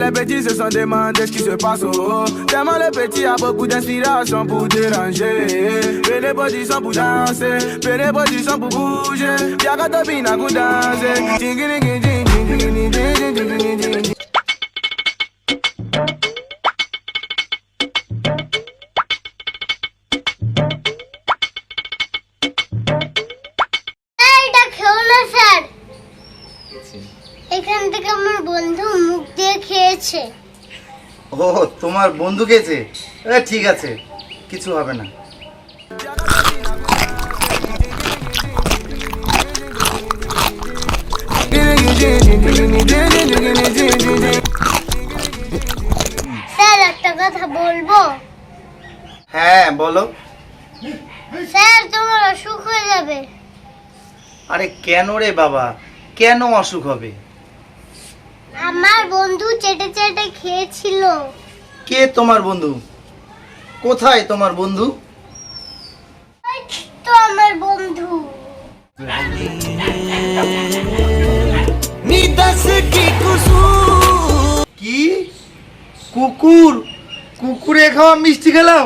Les petits se sont demandés ce qui se passe au haut. Tellement le petit a beaucoup d'inspiration pour déranger. Pene position pour danser, pene position pour bouger. Y'a qu'à topina pour danser. এখান থেকে আমার বন্ধু মুখ দিয়ে খেয়েছে। ও তোমার বন্ধু খেয়েছে? ঠিক আছে, কিছু হবে না। স্যার একটা কথা বলবো? হ্যাঁ বলো। স্যার তোমার অসুখ হয়ে যাবে। আরে কেন রে বাবা, কেন অসুখ হবে? আমার বন্ধু চেটে চেটে খেয়েছিল। কে তোমার বন্ধু? কোথায় তোমার বন্ধু? ওই তো আমার বন্ধু। কি কুকুর? কুকুরে খাওয়া মিষ্টি খেলাম?